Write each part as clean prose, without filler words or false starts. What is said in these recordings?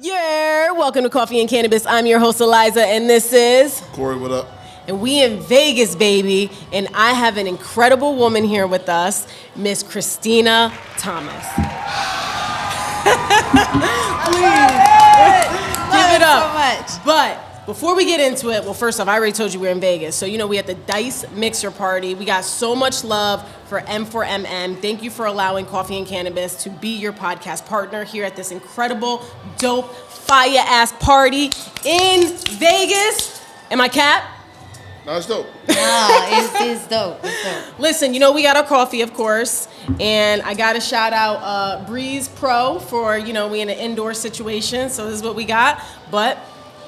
Yeah, welcome to Coffee and Cannabis. I'm your host, Eliza, and this is... Corey, what up? And we in Vegas, baby. And I have an incredible woman here with us, Miss Christina Thomas. Please. Give it up. So much. But before we get into it, well, first off, I already told you we're in Vegas. So, we had the Dice Mixer Party. We got so much love for M4MM. Thank you for allowing Coffee and Cannabis to be your podcast partner here at this incredible, dope, fire-ass party in Vegas. Am I cap? No, it's dope. It's dope. It's dope. Listen, we got our coffee, of course, and I got to shout out Breeze Pro for, we in an indoor situation, so this is what we got. But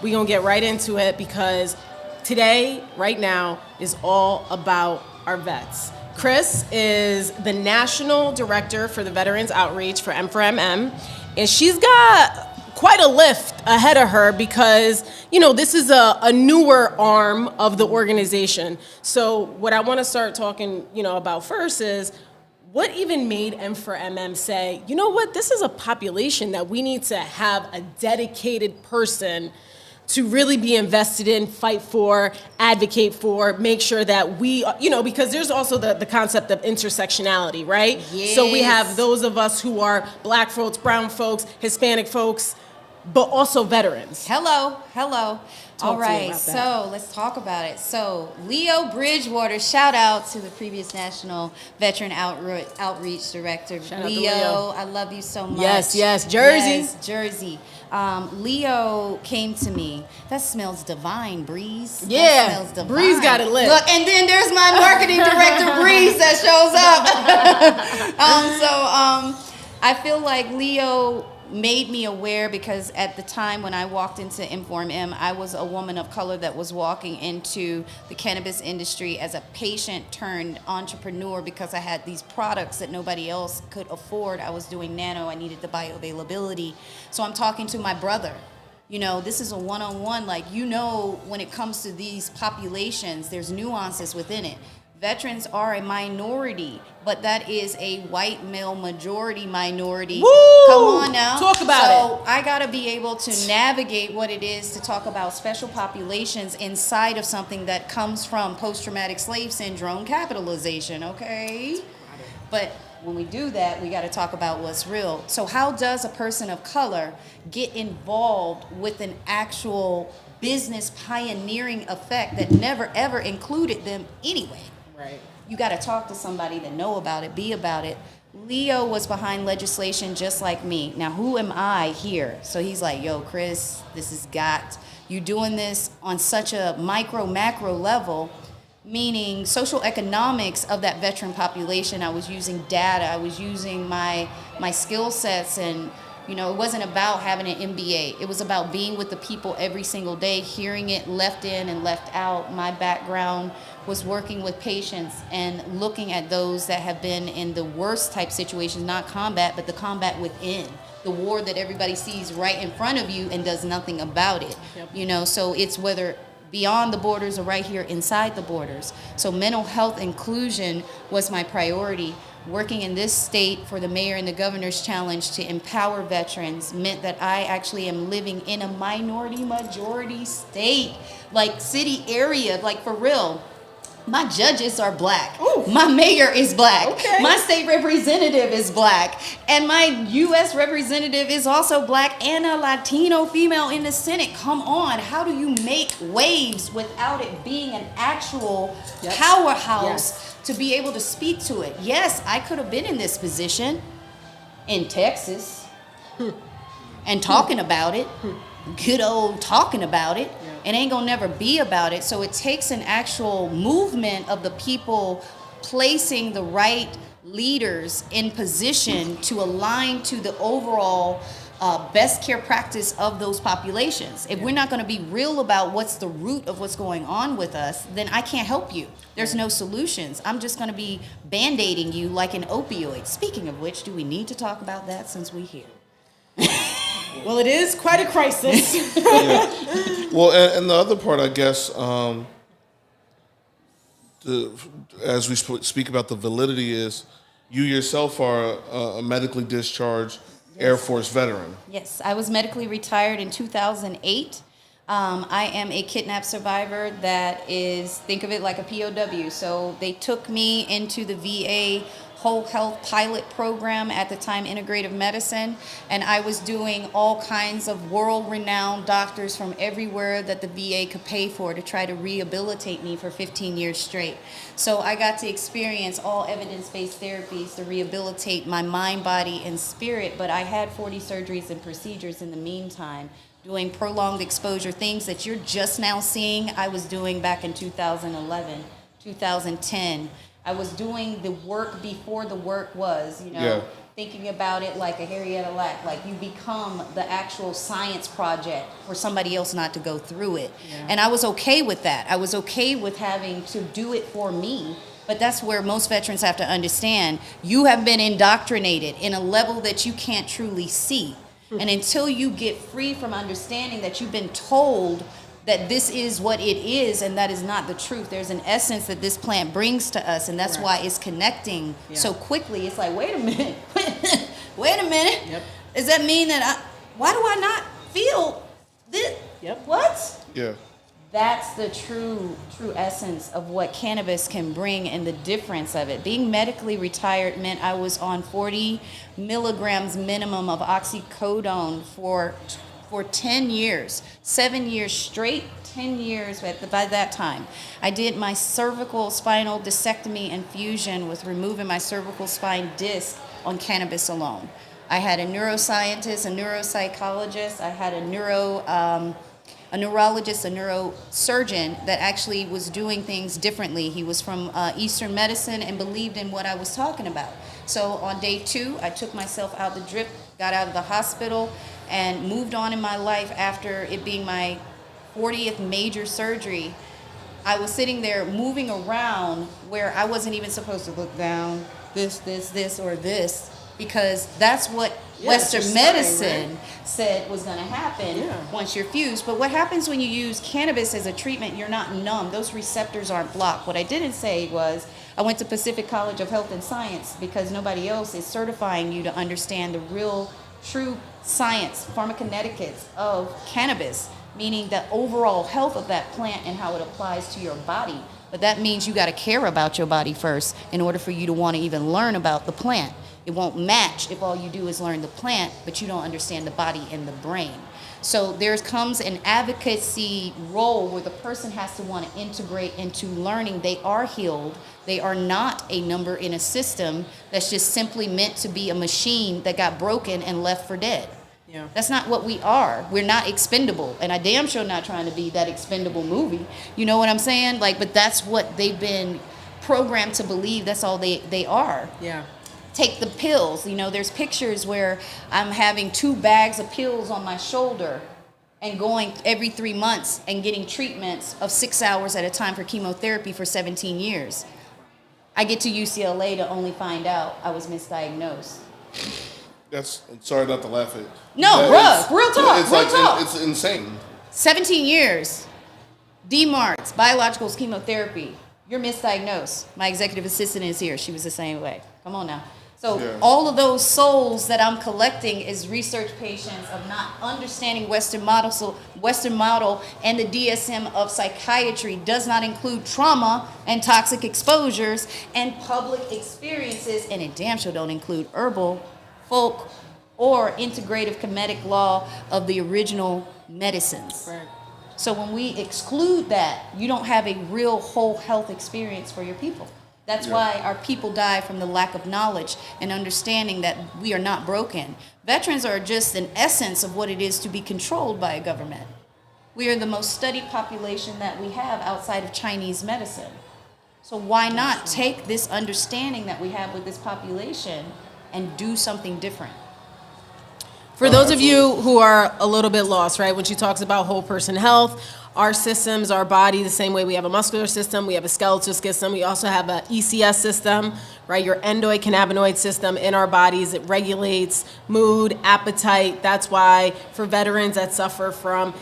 we're going to get right into it because today, right now, is all about our vets. Chris is the National Director for the Veterans Outreach for M4MM, and she's got quite a lift ahead of her because, this is a newer arm of the organization. So what I want to start talking, about first is what even made M4MM say, you know what, this is a population that we need to have a dedicated person to really be invested in, fight for, advocate for, make sure that we, because there's also the concept of intersectionality, right? Yes. So we have those of us who are Black folks, brown folks, Hispanic folks, but also veterans. Hello. All right, about that. so let's talk about it. So Leo Bridgewater, shout out to the previous National Veteran Outreach Director. Shout out to Leo, Leo. I love you so much. Yes, Jersey. Yes, Jersey. Leo came to me. That smells divine, Breeze. Yeah, that smells divine. Breeze got it lit. Look, and then there's my marketing director, Breeze, that shows up. I feel like Leo made me aware because at the time when I walked into M4MM, I was a woman of color that was walking into the cannabis industry as a patient turned entrepreneur because I had these products that nobody else could afford. I was doing nano, I needed the bioavailability. So I'm talking to my brother. This is a one-on-one, when it comes to these populations, there's nuances within it. Veterans are a minority, but that is a white male majority minority. Woo! Come on now. Talk about So I got to be able to navigate what it is to talk about special populations inside of something that comes from post-traumatic slave syndrome capitalization, okay? But when we do that, we got to talk about what's real. So how does a person of color get involved with an actual business pioneering effect that never ever included them anyway? Right. You got to talk to somebody that know about it, be about it. Leo was behind legislation just like me. Now, who am I here? So he's like, yo, Chris, this is you doing this on such a micro, macro level, meaning social economics of that veteran population. I was using data. I was using my skill sets and, it wasn't about having an MBA. It was about being with the people every single day, hearing it left in and left out. My background was working with patients and looking at those that have been in the worst type situations, not combat, but the combat within. The war that everybody sees right in front of you and does nothing about it. Yep. So it's whether beyond the borders or right here inside the borders. So mental health inclusion was my priority. Working in this state for the mayor and the governor's challenge to empower veterans meant that I actually am living in a minority majority state, city area, for real. My judges are Black. Ooh. My mayor is Black. Okay. My state representative is Black. And my U.S. representative is also Black and a Latino female in the Senate. Come on. How do you make waves without it being an actual powerhouse to be able to speak to it? Yes, I could have been in this position in Texas and talking about it. Good old talking about it. It ain't gonna never be about it. So it takes an actual movement of the people placing the right leaders in position to align to the overall best care practice of those populations. If we're not gonna be real about what's the root of what's going on with us, then I can't help you. There's no solutions. I'm just gonna be band-aiding you like an opioid. Speaking of which, do we need to talk about that since we're here? Well, it is quite a crisis. Yeah. Well, and the other part, I guess, as we speak about the validity is, you yourself are a medically discharged Air Force veteran. Yes, I was medically retired in 2008. I am a kidnap survivor that is, think of it like a POW. So they took me into the VA whole health pilot program, at the time integrative medicine, and I was doing all kinds of world-renowned doctors from everywhere that the VA could pay for to try to rehabilitate me for 15 years straight. So I got to experience all evidence-based therapies to rehabilitate my mind, body, and spirit, but I had 40 surgeries and procedures in the meantime, doing prolonged exposure, things that you're just now seeing. I was doing back in 2011, 2010. I was doing the work before the work was, thinking about it like a Harriet Lack, like you become the actual science project for somebody else not to go through it. Yeah. And I was okay with that. I was okay with having to do it for me. But that's where most veterans have to understand. You have been indoctrinated in a level that you can't truly see. And until you get free from understanding that you've been told that this is what it is and that is not the truth, there's an essence that this plant brings to us, and that's why it's connecting so quickly. It's like, wait a minute, wait a minute. Yep. Does that mean that why do I not feel this? Yep. What? Yeah. That's the true essence of what cannabis can bring and the difference of it. Being medically retired meant I was on 40 milligrams minimum of oxycodone for 10 years, 7 years straight, 10 years by that time. I did my cervical spinal discectomy and fusion with removing my cervical spine disc on cannabis alone. I had a neuroscientist, a neuropsychologist, I had a neurologist, a neurosurgeon that actually was doing things differently. He was from Eastern medicine and believed in what I was talking about. So on day 2, I took myself out the drip, got out of the hospital, and moved on in my life after it being my 40th major surgery. I was sitting there moving around where I wasn't even supposed to look down, this, or this, because that's what Western medicine said was going to happen once you're fused. But what happens when you use cannabis as a treatment, you're not numb. Those receptors aren't blocked. What I didn't say was I went to Pacific College of Health and Science because nobody else is certifying you to understand the real, true science, pharmacokinetics of cannabis, meaning the overall health of that plant and how it applies to your body. But that means you got to care about your body first in order for you to want to even learn about the plant. It won't match if all you do is learn the plant, but you don't understand the body and the brain. So there comes an advocacy role where the person has to want to integrate into learning. They are healed. They are not a number in a system that's just simply meant to be a machine that got broken and left for dead. Yeah. That's not what we are. We're not expendable. And I damn sure not trying to be that expendable movie. You know what I'm saying? But that's what they've been programmed to believe. That's all they are. Yeah. Take the pills. There's pictures where I'm having 2 bags of pills on my shoulder and going every 3 months and getting treatments of 6 hours at a time for chemotherapy for 17 years. I get to UCLA to only find out I was misdiagnosed. Sorry not to laugh at. No, bruh, real talk. It's insane. 17 years, DMARDs, biologicals, chemotherapy. You're misdiagnosed. My executive assistant is here. She was the same way. Come on now. So all of those souls that I'm collecting is research patients of not understanding Western model. So Western model and the DSM of psychiatry does not include trauma and toxic exposures and public experiences, and it damn sure don't include herbal, folk, or integrative comedic law of the original medicines. Right. So when we exclude that, you don't have a real whole health experience for your people. That's why our people die from the lack of knowledge and understanding that we are not broken. Veterans are just an essence of what it is to be controlled by a government. We are the most studied population that we have outside of Chinese medicine. So why not take this understanding that we have with this population and do something different? For those of you who are a little bit lost, right, when she talks about whole person health, our systems, our body, the same way we have a muscular system, we have a skeletal system, we also have an ECS system, right, your endocannabinoid system in our bodies. It regulates mood, appetite. That's why for veterans that suffer from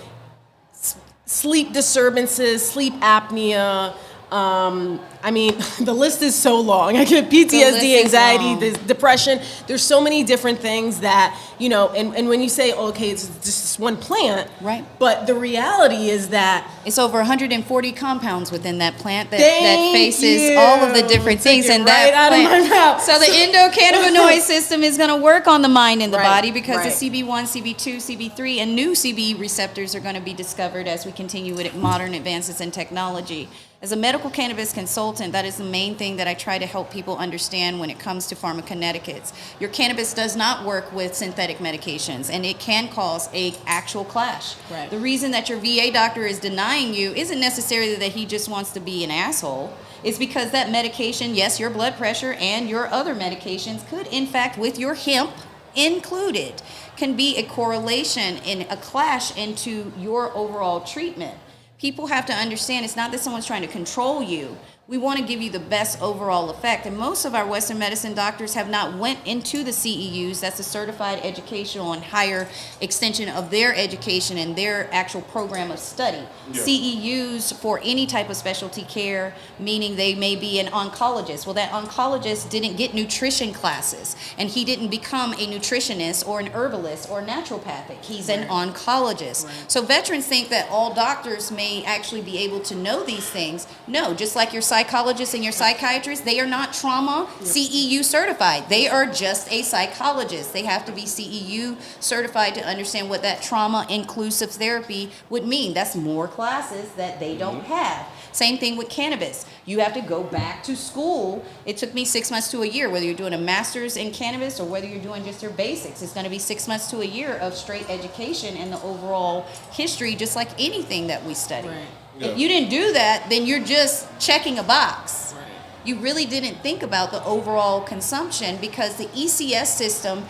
sleep disturbances, sleep apnea, I mean, the list is so long. I get list PTSD, is anxiety, long. there's depression. There's so many different things that, you know, and when you say, okay, it's just this one plant. Right. But the reality is that It's over 140 compounds within that plant that Thank faces you. all of the different Took things it in right that out of plant. my mouth. So the endocannabinoid system is going to work on the mind and the Right, body because right. the CB1, CB2, CB3, and new CB receptors are going to be discovered as we continue with modern advances in technology. As a medical cannabis consultant, that is the main thing that I try to help people understand when it comes to pharmacokinetics. Your cannabis does not work with synthetic medications, and it can cause a actual clash. Right. The reason that your VA doctor is denying you isn't necessarily that he just wants to be an asshole. It's because that medication, yes, your blood pressure and your other medications could, in fact, with your hemp included, can be a correlation and a clash into your overall treatment. People have to understand it's not that someone's trying to control you. We want to give you the best overall effect. And most of our Western medicine doctors have not went into the CEUs, that's the certified educational and higher extension of their education and their actual program of study. Yeah. CEUs for any type of specialty care, meaning they may be an oncologist. Well, that oncologist didn't get nutrition classes, and he didn't become a nutritionist or an herbalist or naturopathic. He's an oncologist. Right. So veterans think that all doctors may actually be able to know these things. No, just like your psychologists and your psychiatrists, they are not trauma CEU certified. They are just a psychologist. They have to be CEU certified to understand what that trauma inclusive therapy would mean. That's more classes that they don't have. Same thing with cannabis. You have to go back to school. It took me 6 months to a year, whether you're doing a master's in cannabis or whether you're doing just your basics. It's going to be 6 months to a year of straight education and the overall history, just like anything that we study. Right. If you didn't do that, then you're just checking a box. Right. You really didn't think about the overall consumption because the ECS system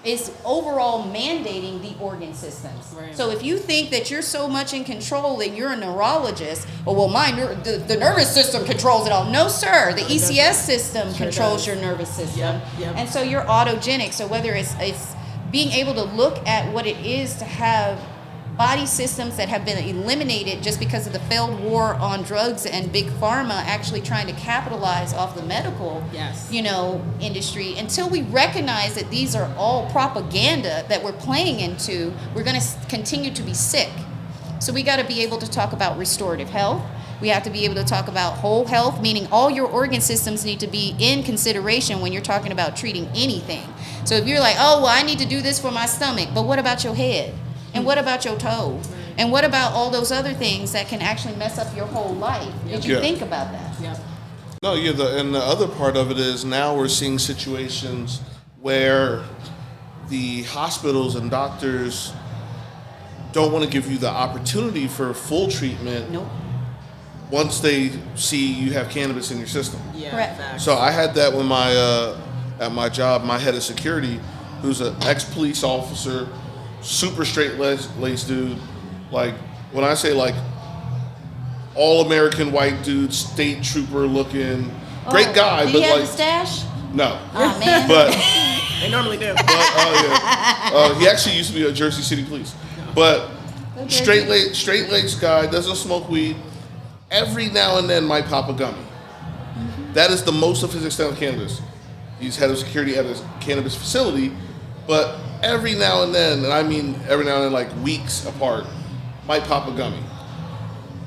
is overall mandating the organ systems. Right. So if you think that you're so much in control and you're a neurologist, oh, well, the nervous system controls it all. No, sir. The ECS system controls does. your nervous system. Yep. And so you're autogenic. So whether it's being able to look at what it is to have body systems that have been eliminated just because of the failed war on drugs and big pharma actually trying to capitalize off the medical Yes. industry. Until we recognize that these are all propaganda that we're playing into, we're going to continue to be sick. So we got to be able to talk about restorative health. We have to be able to talk about whole health, meaning all your organ systems need to be in consideration when you're talking about treating anything. So if you're like, oh, well, I need to do this for my stomach, but what about your head? And what about your toe? And what about all those other things that can actually mess up your whole life? Did you Yeah. think about that? Yep. No, yeah, and the other part of it is now we're seeing situations where the hospitals and doctors don't want to give you the opportunity for full treatment Nope. once they see you have cannabis in your system. Yeah. Correct. Facts. So I had that when at my job, my head of security, who's an ex-police officer, super straight-laced dude. Like, when I say, like, all-American white dude, state trooper looking, great guy, Did but he have like, the stash? no. Oh, man. But, They normally do. he actually used to be a Jersey City police. But straight-laced guy, doesn't smoke weed. Every now and then might pop a gummy. That is the most of his extent of cannabis. He's head of security at his cannabis facility, but every now and then, and I mean every now and then, like weeks apart, might pop a gummy.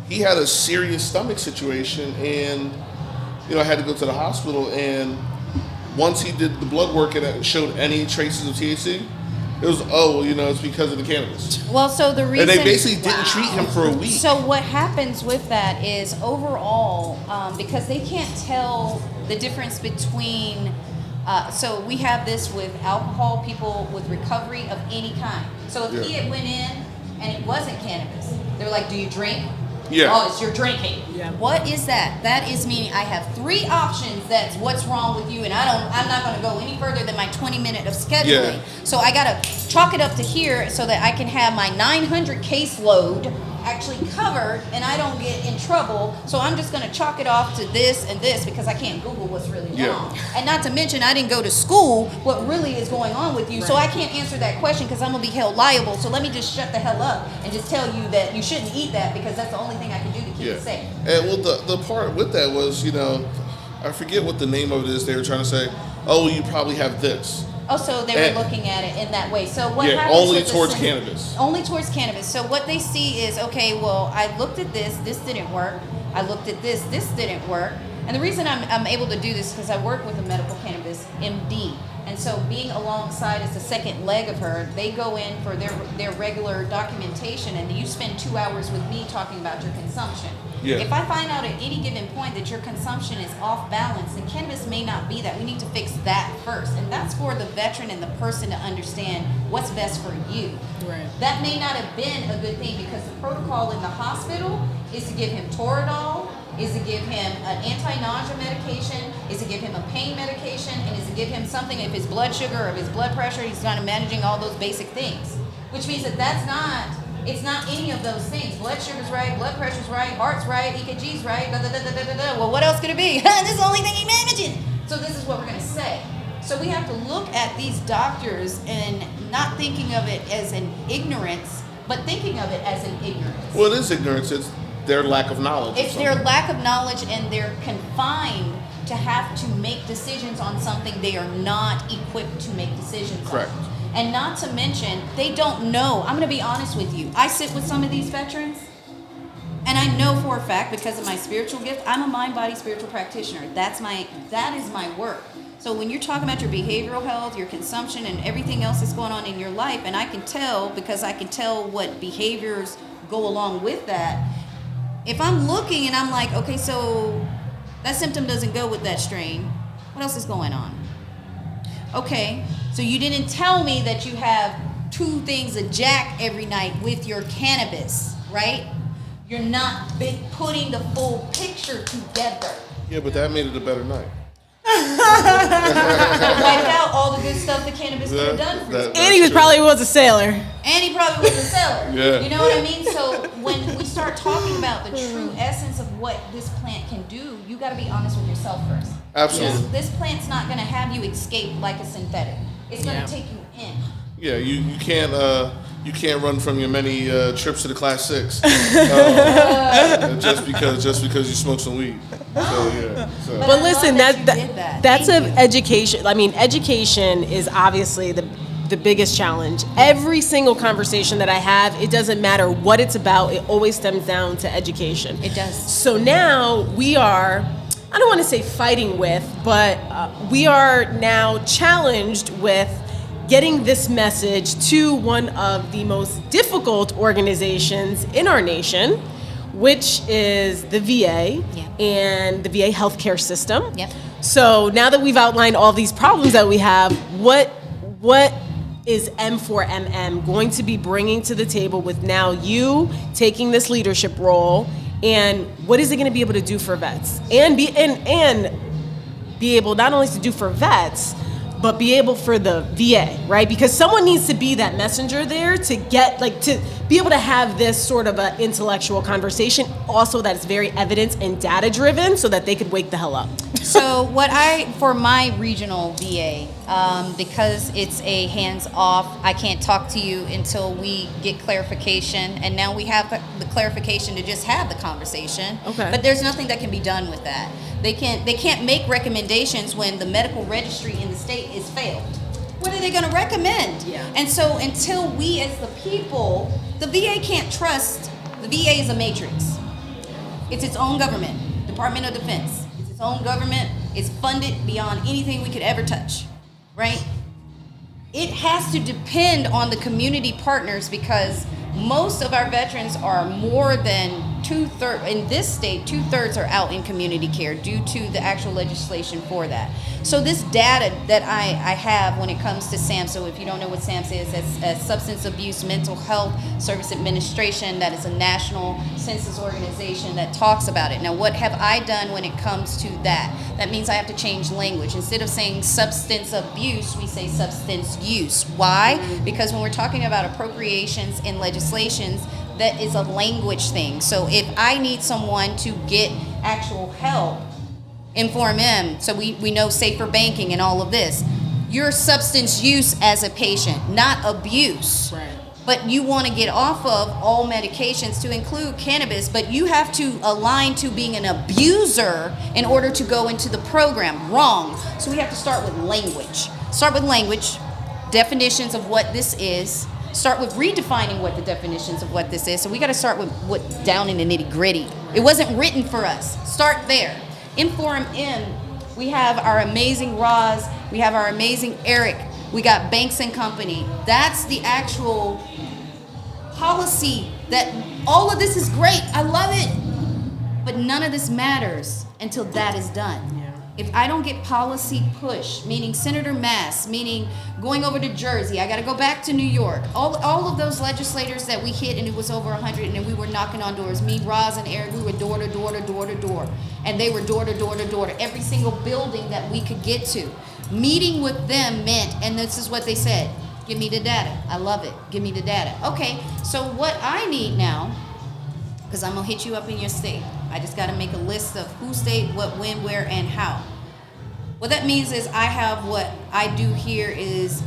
He had a serious stomach situation, and I had to go to the hospital. And once he did the blood work and it showed any traces of THC, it was it's because of the cannabis. Well, so the reason... And they basically didn't treat him for a week. So what happens with that is overall, because they can't tell the difference between... so we have this with alcohol, people with recovery of any kind. So if he had went in and it wasn't cannabis, they're like, do you drink? Yeah. Oh, it's your drinking. Yeah. What is that? That is meaning I have 3 options. That's what's wrong with you, and I'm not going to go any further than my 20-minute of scheduling. Yeah. So I got to chalk it up to here so that I can have my 900 caseload actually covered and I don't get in trouble. So I'm just going to chalk it off to this and this because I can't Google what's really wrong. And not to mention, I didn't go to school what really is going on with you. So I can't answer that question because I'm going to be held liable. So let me just shut the hell up and just tell you that you shouldn't eat that because that's the only thing I can do to keep it safe. And well, the part with that was, you know, I forget what the name of it is. They were trying to say, oh, you probably have this. Oh, so they were looking at it in that way. So what happens only towards cannabis. Only towards cannabis. So what they see is, okay, well, I looked at this didn't work. I looked at this didn't work. And the reason I'm able to do this is because I work with a medical cannabis MD. And so being alongside as the second leg of her, they go in for their regular documentation, and you spend 2 hours with me talking about your consumption. Yeah. If I find out at any given point that your consumption is off balance, then cannabis may not be that. We need to fix that first. And that's for the veteran and the person to understand what's best for you. Right. That may not have been a good thing because the protocol in the hospital is to give him Toradol, is to give him an anti-nausea medication, is to give him a pain medication, and is to give him something if his blood sugar or if his blood pressure, he's kind of managing all those basic things. Which means that it's not any of those things. Blood sugar's right, blood pressure's right, heart's right, EKG's right, da da da da da da. Well, what else could it be? This is the only thing he's managing. So this is what we're gonna say. So we have to look at these doctors and not thinking of it as an ignorance, but thinking of it as an ignorance. Well, it is ignorance. It's their lack of knowledge. It's their lack of knowledge, and they're confined to have to make decisions on something they are not equipped to make decisions Correct. on. And not to mention, they don't know. I'm going to be honest with you. I sit with some of these veterans, and I know for a fact, because of my spiritual gift, I'm a mind, body, spiritual practitioner. That is my work. So when you're talking about your behavioral health, your consumption, and everything else that's going on in your life, and I can tell, because I can tell what behaviors go along with that. If I'm looking and I'm like, okay, so that symptom doesn't go with that strain, what else is going on? Okay, so you didn't tell me that you have 2 things of Jack every night with your cannabis, right? You're not putting the full picture together. Yeah, but that made it a better night. Wiped out all the good stuff the cannabis could have done for you. And he was a sailor. And he probably was a seller. Yeah. You know what I mean? So when we start talking about the true essence of what this plant can do, you got to be honest with yourself first. Absolutely. This plant's not going to have you escape like a synthetic. It's going to take you in. Yeah, you can't run from your many trips to the Class 6 just because you smoke some weed. So. But listen, that's Thank an you. education. I mean, education is obviously the biggest challenge. Every single conversation that I have, it doesn't matter what it's about, it always stems down to education. It does. So now we are, I don't want to say fighting with, but we are now challenged with getting this message to one of the most difficult organizations in our nation, which is the VA and the VA healthcare system. Yep. So now that we've outlined all these problems that we have, what is M4MM going to be bringing to the table with now you taking this leadership role, and what is it going to be able to do for vets and be able not only to do for vets, but be able for the VA, right? Because someone needs to be that messenger there to get, to be able to have this sort of an intellectual conversation, also that is very evidence and data driven, so that they could wake the hell up. So for my regional VA, because it's a hands-off, I can't talk to you until we get clarification, and now we have the clarification to just have the conversation. Okay. But there's nothing that can be done with that. They can't make recommendations when the medical registry in the state is failed. What are they going to recommend? Yeah. And so until we as the people, the VA can't trust, the VA is a matrix. It's its own government, Department of Defense. It's its own government. It's funded beyond anything we could ever touch, right? It has to depend on the community partners, because most of our veterans are more than 2/3 in this state. 2/3 are out in community care due to the actual legislation for that. So this data that I have when it comes to SAMS, so if you don't know what SAMS is, that's a Substance Abuse Mental Health Service Administration. That is a national census organization that talks about it. Now, what have I done when it comes to that? That means I have to change language. Instead of saying substance abuse, we say substance use. Why? Because when we're talking about appropriations and legislations, that is a language thing. So if I need someone to get actual help, M4MM, so we know safer banking and all of this, your substance use as a patient, not abuse. Right. But you want to get off of all medications to include cannabis, but you have to align to being an abuser in order to go into the program. Wrong. So we have to start with language. Start with language, definitions of what this is. Start with redefining what the definitions of what this is. So we got to start with what down in the nitty gritty. It wasn't written for us. Start there. In Forum M, we have our amazing Roz, we have our amazing Eric, we got Banks and Company. That's the actual policy that all of this is great. I love it. But none of this matters until that is done. Yeah. If I don't get policy push, meaning Senator Mass, meaning going over to Jersey, I got to go back to New York. All of those legislators that we hit, and it was over 100, and we were knocking on doors. Me, Roz, and Eric, we were door to door to door to door. And they were door to door to door to every single building that we could get to. Meeting with them meant, and this is what they said, give me the data. I love it. Give me the data. Okay, so what I need now, because I'm going to hit you up in your state. I just got to make a list of who state, what, when, where, and how. What that means is I have what I do here is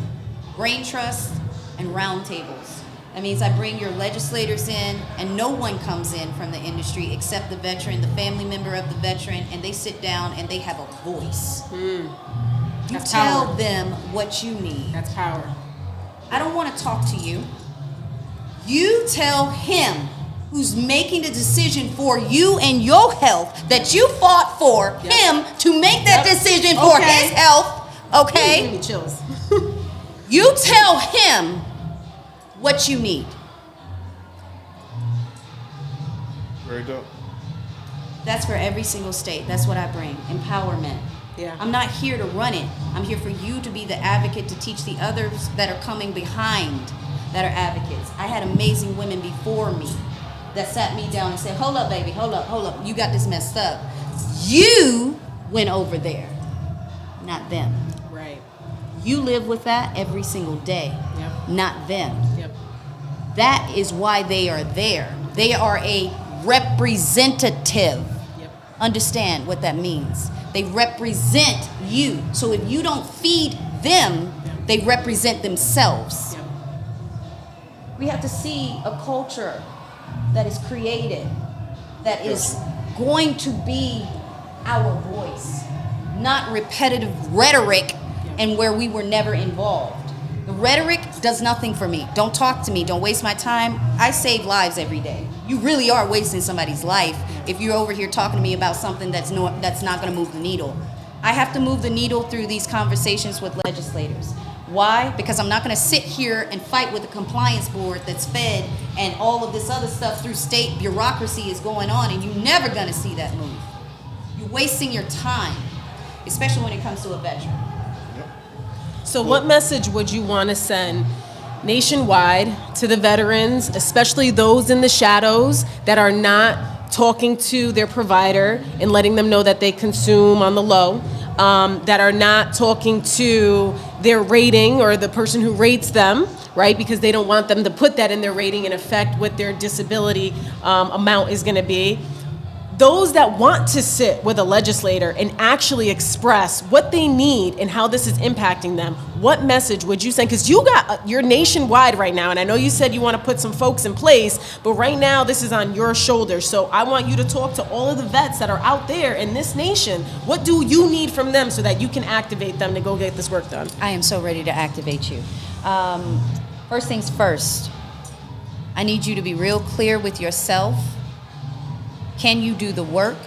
brain trust and roundtables. That means I bring your legislators in, and no one comes in from the industry except the veteran, the family member of the veteran, and they sit down and they have a voice. You That's tell power. them what you need. That's power. I don't want to talk to you. You tell him who's making the decision for you and your health that you fought for him to make that decision for his health, okay? Give me chills. You tell him what you need. Very dope. That's for every single state. That's what I bring. Empowerment. Yeah. I'm not here to run it. I'm here for you to be the advocate, to teach the others that are coming behind that are advocates. I had amazing women before me that sat me down and said, hold up, baby, hold up. You got this messed up. You went over there, not them. Right. You live with that every single day, Yep. not them. Yep. That is why they are there. They are a representative. Yep. Understand what that means. They represent you. So if you don't feed them, they represent themselves. Yep. We have to see a culture that is created, that is going to be our voice, not repetitive rhetoric and where we were never involved. The rhetoric does nothing for me. Don't talk to me. Don't waste my time. I save lives every day. You really are wasting somebody's life if you're over here talking to me about something that's not going to move the needle. I have to move the needle through these conversations with legislators. Why? Because I'm not going to sit here and fight with a compliance board that's fed and all of this other stuff through state bureaucracy is going on, and you're never going to see that move. You're wasting your time, especially when it comes to a veteran. So what message would you want to send nationwide to the veterans, especially those in the shadows that are not talking to their provider and letting them know that they consume on the low, that are not talking to their rating or the person who rates them, right? Because they don't want them to put that in their rating and affect what their disability amount is going to be. Those that want to sit with a legislator and actually express what they need and how this is impacting them, what message would you send? Because you're nationwide right now, and I know you said you want to put some folks in place, but right now this is on your shoulders. So I want you to talk to all of the vets that are out there in this nation. What do you need from them so that you can activate them to go get this work done? I am so ready to activate you. First things first, I need you to be real clear with yourself. Can you do the work?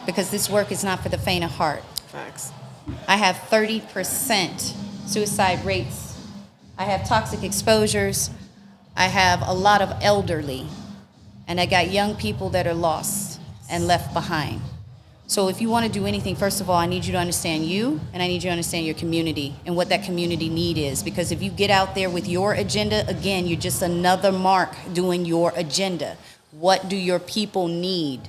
Because this work is not for the faint of heart. Facts. I have 30% suicide rates. I have toxic exposures. I have a lot of elderly. And I got young people that are lost and left behind. So if you want to do anything, first of all, I need you to understand you, and I need you to understand your community and what that community need is. Because if you get out there with your agenda, again, you're just another mark doing your agenda. What do your people need?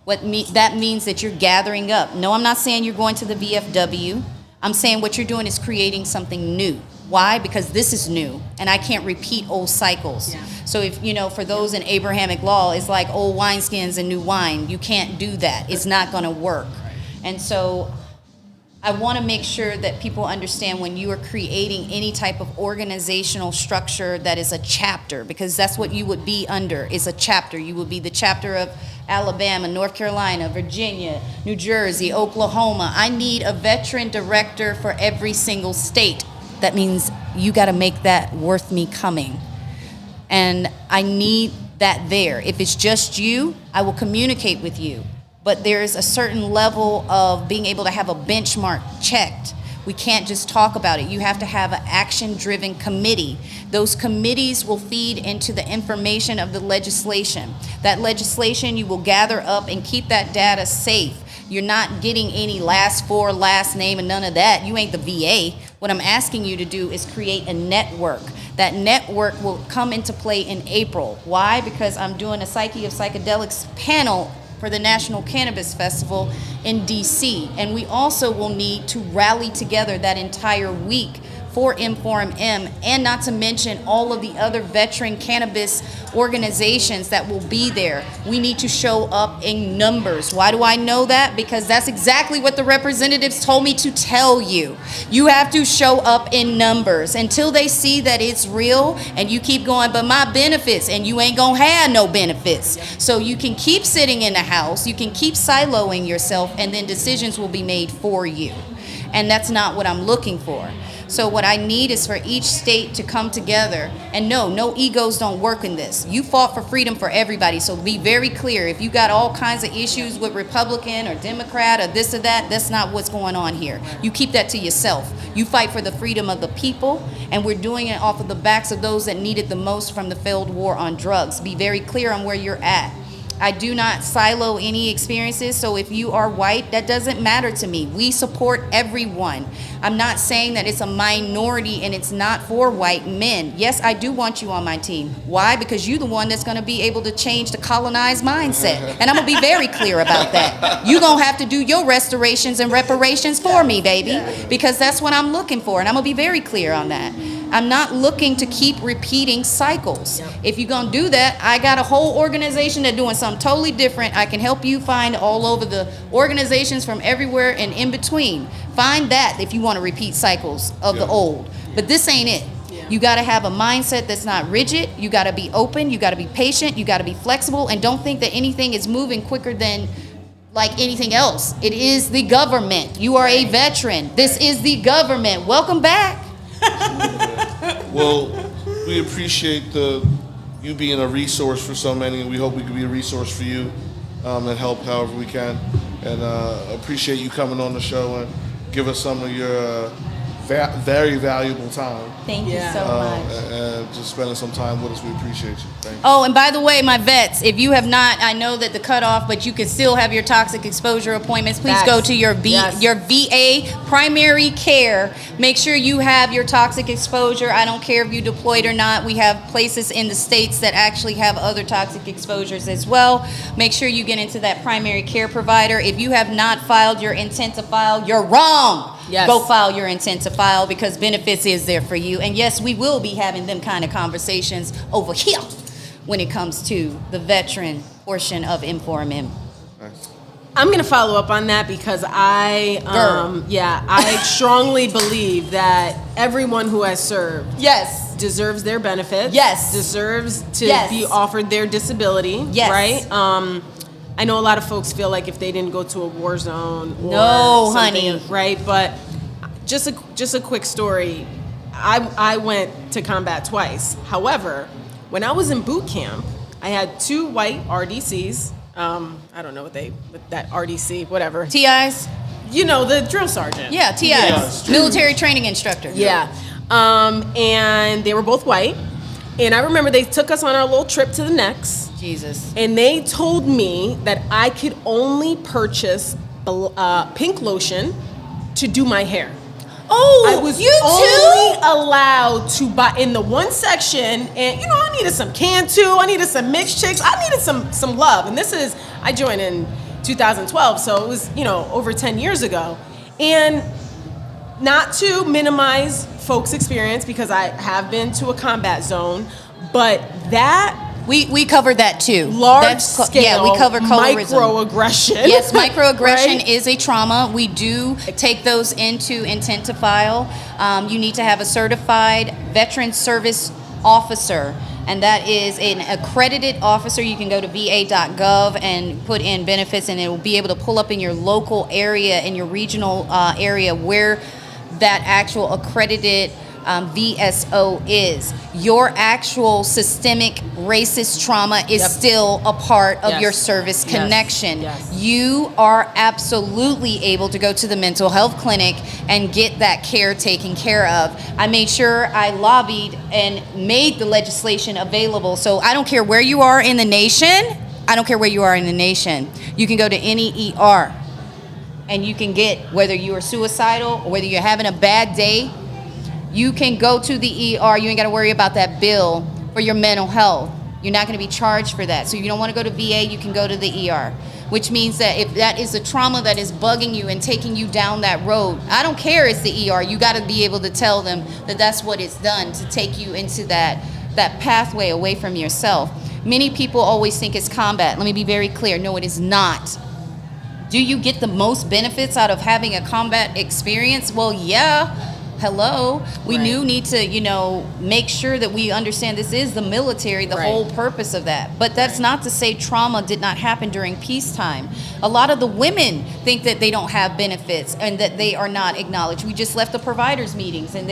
That means that you're gathering up. No, I'm not saying you're going to the VFW. I'm saying what you're doing is creating something new. Why? Because this is new, and I can't repeat old cycles. Yeah. So if, for those in Abrahamic law, it's like old wineskins and new wine. You can't do that. It's not going to work. And so I want to make sure that people understand when you are creating any type of organizational structure that is a chapter, because that's what you would be under, is a chapter. You would be the chapter of Alabama, North Carolina, Virginia, New Jersey, Oklahoma. I need a veteran director for every single state. That means you got to make that worth me coming. And I need that there. If it's just you, I will communicate with you. But there's a certain level of being able to have a benchmark checked. We can't just talk about it. You have to have an action-driven committee. Those committees will feed into the information of the legislation. That legislation, you will gather up and keep that data safe. You're not getting any last four, last name, and none of that. You ain't the VA. What I'm asking you to do is create a network. That network will come into play in April. Why? Because I'm doing a Psyche of Psychedelics panel for the National Cannabis Festival in DC. And we also will need to rally together that entire week for M4MM, and not to mention all of the other veteran cannabis organizations that will be there. We need to show up in numbers. Why do I know that? Because that's exactly what the representatives told me to tell you. You have to show up in numbers until they see that it's real, and you keep going, but my benefits, and you ain't gonna have no benefits. So you can keep sitting in the house, you can keep siloing yourself, and then decisions will be made for you. And that's not what I'm looking for. So what I need is for each state to come together, and no egos don't work in this. You fought for freedom for everybody, so be very clear. If you got all kinds of issues with Republican or Democrat or this or that, that's not what's going on here. You keep that to yourself. You fight for the freedom of the people, and we're doing it off of the backs of those that need it the most from the failed war on drugs. Be very clear on where you're at. I do not silo any experiences, so if you are white, that doesn't matter to me. We support everyone. I'm not saying that it's a minority and it's not for white men. Yes, I do want you on my team. Why? Because you're the one that's going to be able to change the colonized mindset. And I'm going to be very clear about that. You're going to have to do your restorations and reparations for me, baby, because that's what I'm looking for, and I'm going to be very clear on that. I'm not looking to keep repeating cycles. If you're going to do that, I got a whole organization that's doing something totally different. I can help you find all over the organizations from everywhere and in between. Find that if you want to repeat cycles of the old. But this ain't it. You got to have a mindset that's not rigid. You got to be open. You got to be patient. You got to be flexible. And don't think that anything is moving quicker than like anything else. It is the government. You are a veteran. This is the government. Welcome back. Well, we appreciate you being a resource for so many, and we hope we can be a resource for you and help however we can. And appreciate you coming on the show and give us some of your very valuable time. Thank you so much. And just spending some time with us. We appreciate you. Thank you. Oh, and by the way, my vets, if you have not, I know that the cutoff, but you can still have your toxic exposure appointments. Please go to your VA primary care. Make sure you have your toxic exposure. I don't care if you deployed or not. We have places in the states that actually have other toxic exposures as well. Make sure you get into that primary care provider. If you have not filed your intent to file, you're wrong. Yes. Go file your intent to file, because benefits is there for you. And yes, we will be having them kind of conversations over here when it comes to the veteran portion of M4MM. Nice. I'm going to follow up on that because I strongly believe that everyone who has served deserves their benefits. Yes. Deserves to be offered their disability. Yes. Right? I know a lot of folks feel like if they didn't go to a war zone or something, honey. right? But just a quick story. I went to combat twice. However, when I was in boot camp, I had 2 white RDCs. I don't know what that RDC, whatever. TIs? You know, the drill sergeant. Yeah, TIs. Yes. Military training instructor. Yeah. And they were both white. And I remember they took us on our little trip to the Necks. Jesus. And they told me that I could only purchase pink lotion to do my hair. Oh, I was only allowed to buy in the one section, and I needed some Cantu, I needed some mixed chicks, I needed some love. And I joined in 2012, so it was over 10 years ago. And not to minimize folks' experience, because I have been to a combat zone, But that we covered that too. large scale, yeah, we cover colorism. microaggression. Yes, microaggression right? is a trauma. We do take those into intent to file. You need to have a certified veteran service officer, and that is an accredited officer. You can go to va.gov and put in benefits, and it will be able to pull up in your local area, in your regional area, where that actual accredited VSO is. Your actual systemic racist trauma is still a part of your service connection. Yes. You are absolutely able to go to the mental health clinic and get that care taken care of. I made sure I lobbied and made the legislation available. So I don't care where you are in the nation. I don't care where you are in the nation. You can go to any ER and you can get, whether you are suicidal or whether you're having a bad day, you can go to the ER. You ain't got to worry about that bill for your mental health. You're not going to be charged for that. So you don't want to go to VA, you can go to the ER, which means that if that is a trauma that is bugging you and taking you down that road, I don't care it's the ER. You got to be able to tell them that that's what it's done to take you into that pathway away from yourself. Many people always think it's combat. Let me be very clear. No, it is not. Do you get the most benefits out of having a combat experience? Well, yeah. Hello. We do need to, make sure that we understand this is the military, the whole purpose of that. But that's not to say trauma did not happen during peacetime. A lot of the women think that they don't have benefits and that they are not acknowledged. We just left the providers meetings, and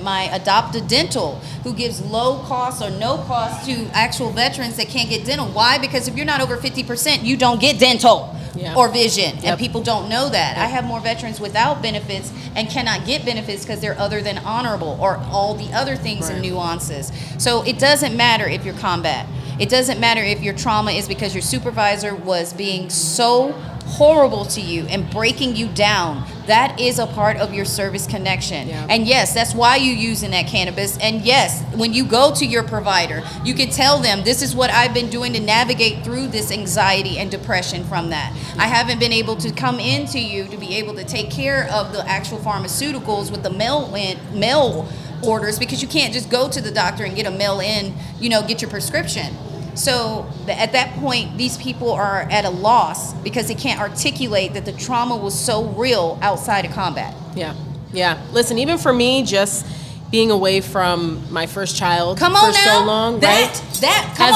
my adopted dental, who gives low cost or no cost to actual veterans that can't get dental. Why? Because if you're not over 50%, you don't get dental. Or vision, and people don't know that. I have more veterans without benefits and cannot get benefits because they're other than honorable or all the other things and nuances. So it doesn't matter if you're combat. It doesn't matter if your trauma is because your supervisor was being so horrible to you and breaking you down. That is a part of your service connection. And yes, that's why you're using that cannabis. And yes, when you go to your provider, you can tell them, this is what I've been doing to navigate through this anxiety and depression from that. I haven't been able to come into you to be able to take care of the actual pharmaceuticals with the mail orders, because you can't just go to the doctor and get a mail in, get your prescription. So at that point, these people are at a loss because they can't articulate that the trauma was so real outside of combat. Yeah. Listen, even for me, just being away from my first child so long, as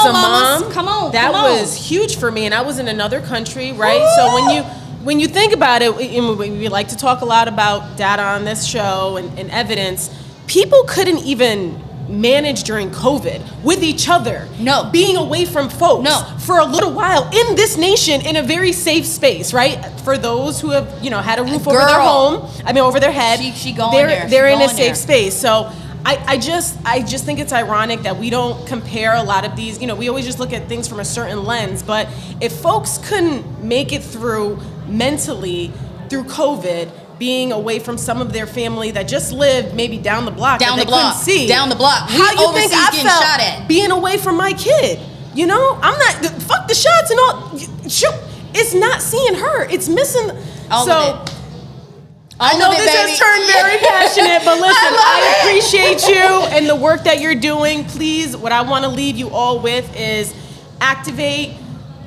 a mom, that was huge for me, and I was in another country, right? Woo! So when you think about it, we like to talk a lot about data on this show and evidence. People couldn't even manage during COVID with each other. No. Being away from folks. No. For a little while in this nation in a very safe space, right? For those who have, had a roof over their home, over their head. They're in a safe space. So I just think it's ironic that we don't compare a lot of these, we always just look at things from a certain lens, but if folks couldn't make it through mentally through COVID, being away from some of their family that just lived maybe down the block, down the block, see. Down the block. How you think I felt shot at? Being away from my kid? I'm not, fuck the shots and all. It's not seeing her. It's missing. I know this has turned very passionate, but listen, I appreciate you and the work that you're doing. Please, what I want to leave you all with is activate.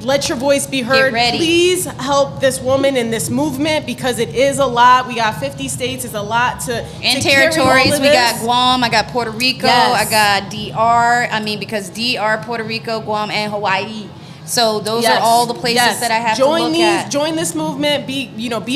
Let your voice be heard. Get ready. Please help this woman in this movement, because it is a lot. We got 50 states. It's a lot to territories. We got Guam. I got Puerto Rico. Yes. I got DR. Because DR, Puerto Rico, Guam, and Hawaii. So those are all the places that I have to look at. Join this movement. Be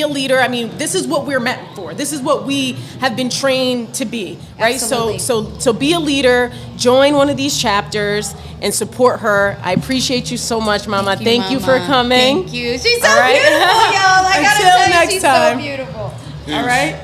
a leader. This is what we're meant for. This is what we have been trained to be, right? Absolutely. So be a leader. Join one of these chapters and support her. I appreciate you so much, Mama. Thank you for coming. Thank you. She's so beautiful, y'all. I gotta tell you, she's so beautiful. Peace. All right.